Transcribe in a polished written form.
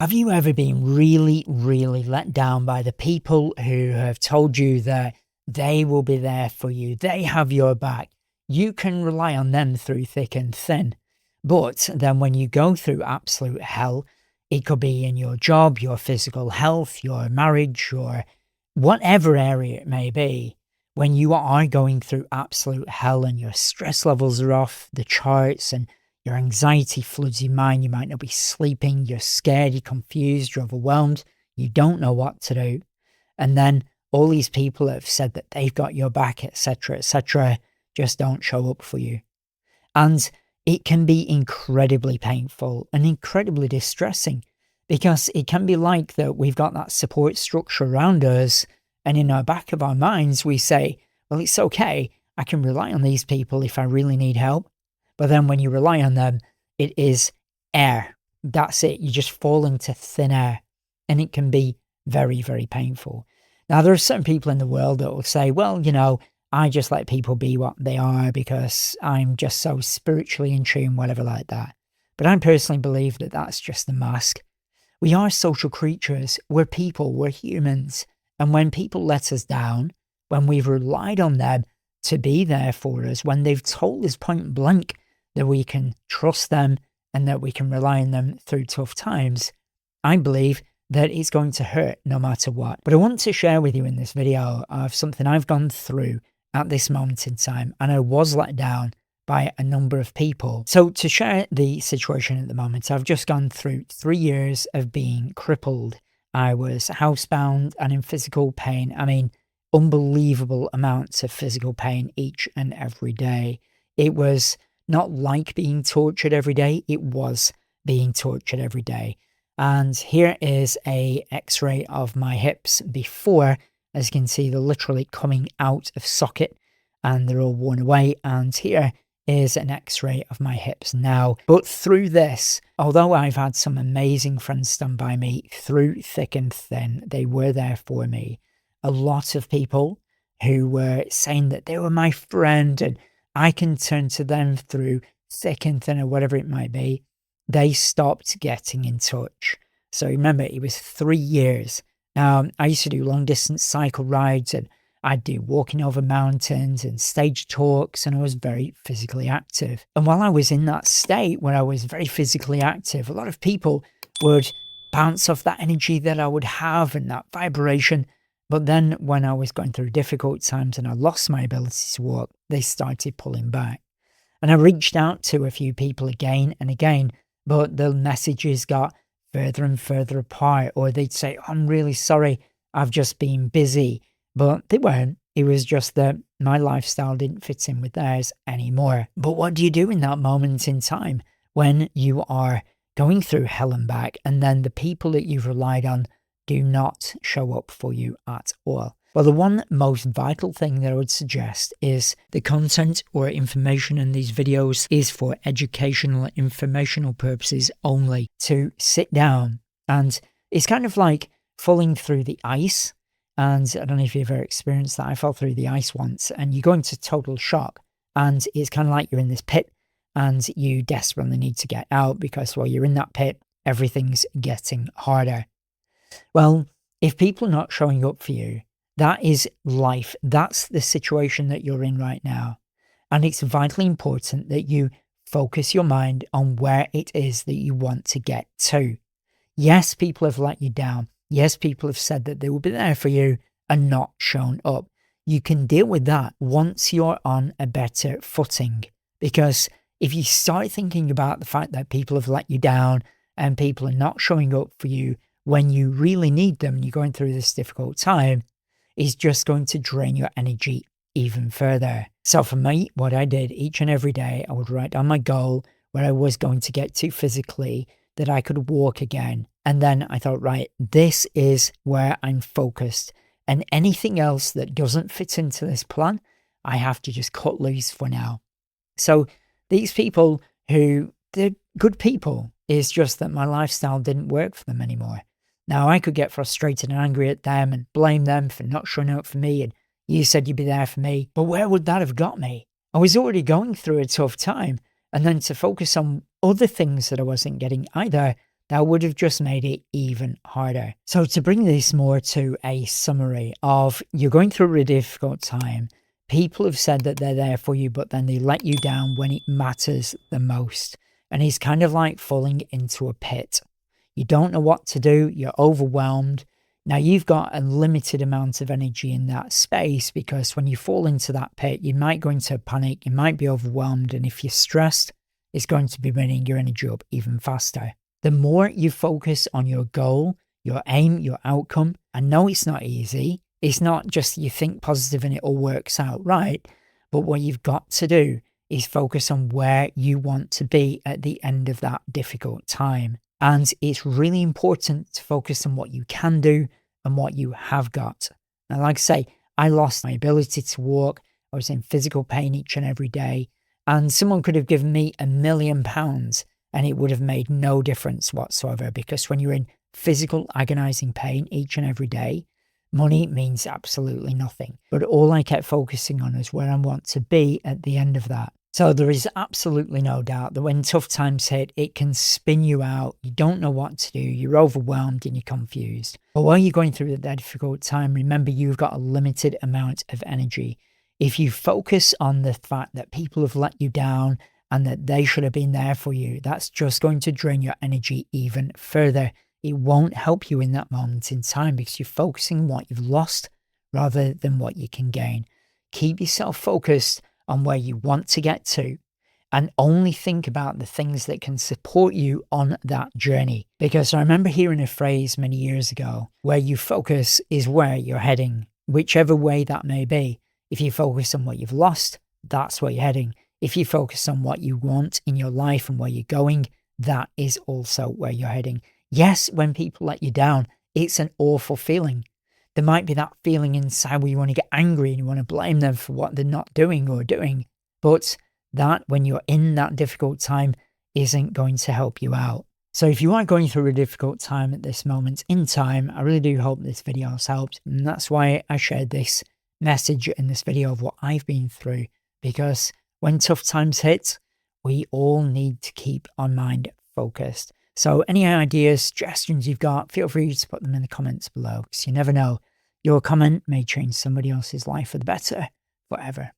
Have you ever been really, really let down by the people who have told you that they will be there for you? They have your back. You can rely on them through thick and thin. But then when you go through absolute hell, it could be in your job, your physical health, your marriage, or whatever area it may be. When you are going through absolute hell and your stress levels are off the charts and your anxiety floods your mind, you might not be sleeping, you're scared, you're confused, you're overwhelmed, you don't know what to do. And then all these people that have said that they've got your back, etc., just don't show up for you. And it can be incredibly painful and incredibly distressing because it can be like that we've got that support structure around us, and in our back of our minds, we say, well, it's okay, I can rely on these people if I really need help. But then when you rely on them, it is air. That's it. You just fall into thin air. And it can be very, very painful. Now, there are certain people in the world that will say, well, I just let people be what they are because I'm just so spiritually in tune, whatever like that. But I personally believe that that's just a mask. We are social creatures. We're people. We're humans. And when people let us down, when we've relied on them to be there for us, when they've told us point blank that we can trust them and that we can rely on them through tough times, I believe that it's going to hurt no matter what. But I want to share with you in this video of something I've gone through at this moment in time, and I was let down by a number of people. So to share the situation at the moment, I've just gone through 3 years of being crippled. I was housebound and in physical pain. I mean, unbelievable amounts of physical pain each and every day. It was not like being tortured every day, it was being tortured every day. And here is a x-ray of my hips before. As you can see, they're literally coming out of socket and they're all worn away. And here is an x-ray of my hips now. But through this, although I've had some amazing friends stand by me through thick and thin, they were there for me. A lot of people who were saying that they were my friend and I can turn to them through thick and thin or whatever it might be, they stopped getting in touch. So remember, it was 3 years. I used to do long distance cycle rides and I'd do walking over mountains and stage talks, and I was very physically active. And while I was in that state where I was very physically active, a lot of people would bounce off that energy that I would have and that vibration. But then when I was going through difficult times and I lost my ability to walk, they started pulling back. And I reached out to a few people again and again, but the messages got further and further apart, or they'd say, oh, I'm really sorry, I've just been busy. But they weren't. It was just that my lifestyle didn't fit in with theirs anymore. But what do you do in that moment in time when you are going through hell and back and then the people that you've relied on do not show up for you at all? Well, the one most vital thing that I would suggest is the content or information in these videos is for educational and informational purposes only. To sit down, and it's kind of like falling through the ice. And I don't know if you've ever experienced that. I fell through the ice once and you go into total shock. And it's kind of like you're in this pit and you desperately need to get out because while you're in that pit, everything's getting harder. Well, if people are not showing up for you, that is life. That's the situation that you're in right now. And it's vitally important that you focus your mind on where it is that you want to get to. Yes, people have let you down. Yes, people have said that they will be there for you and not shown up. You can deal with that once you're on a better footing. Because if you start thinking about the fact that people have let you down and people are not showing up for you when you really need them and you're going through this difficult time, it's just going to drain your energy even further. So for me, what I did each and every day, I would write down my goal, where I was going to get to physically, that I could walk again. And then I thought, right, this is where I'm focused. And anything else that doesn't fit into this plan, I have to just cut loose for now. So these people who, they're good people, it's just that my lifestyle didn't work for them anymore. Now, I could get frustrated and angry at them and blame them for not showing up for me. And you said you'd be there for me. But where would that have got me? I was already going through a tough time. And then to focus on other things that I wasn't getting either, that would have just made it even harder. So to bring this more to a summary of, you're going through a difficult time, people have said that they're there for you, but then they let you down when it matters the most. And it's kind of like falling into a pit. You don't know what to do, you're overwhelmed. Now you've got a limited amount of energy in that space, because when you fall into that pit, you might go into a panic, you might be overwhelmed, and if you're stressed, it's going to be burning your energy up even faster. The more you focus on your goal, your aim, your outcome, I know it's not easy. It's not just you think positive and it all works out right. But what you've got to do is focus on where you want to be at the end of that difficult time. And it's really important to focus on what you can do and what you have got. And like I say, I lost my ability to walk. I was in physical pain each and every day. And someone could have given me £1 million and it would have made no difference whatsoever, because when you're in physical agonizing pain each and every day, money means absolutely nothing. But all I kept focusing on is where I want to be at the end of that. So there is absolutely no doubt that when tough times hit, it can spin you out. You don't know what to do. You're overwhelmed and you're confused. But while you're going through that difficult time, remember you've got a limited amount of energy. If you focus on the fact that people have let you down and that they should have been there for you, that's just going to drain your energy even further. It won't help you in that moment in time, because you're focusing on what you've lost rather than what you can gain. Keep yourself focused on where you want to get to, and only think about the things that can support you on that journey. Because I remember hearing a phrase many years ago, where you focus is where you're heading, whichever way that may be. If you focus on what you've lost, that's where you're heading. If you focus on what you want in your life and where you're going, that is also where you're heading. Yes, when people let you down, it's an awful feeling. There might be that feeling inside where you want to get angry and you want to blame them for what they're not doing or doing. But that, when you're in that difficult time, isn't going to help you out. So if you are going through a difficult time at this moment in time, I really do hope this video has helped. And that's why I shared this message in this video of what I've been through. Because when tough times hit, we all need to keep our mind focused. So any ideas, suggestions you've got, feel free to put them in the comments below, because you never know, your comment may change somebody else's life for the better forever.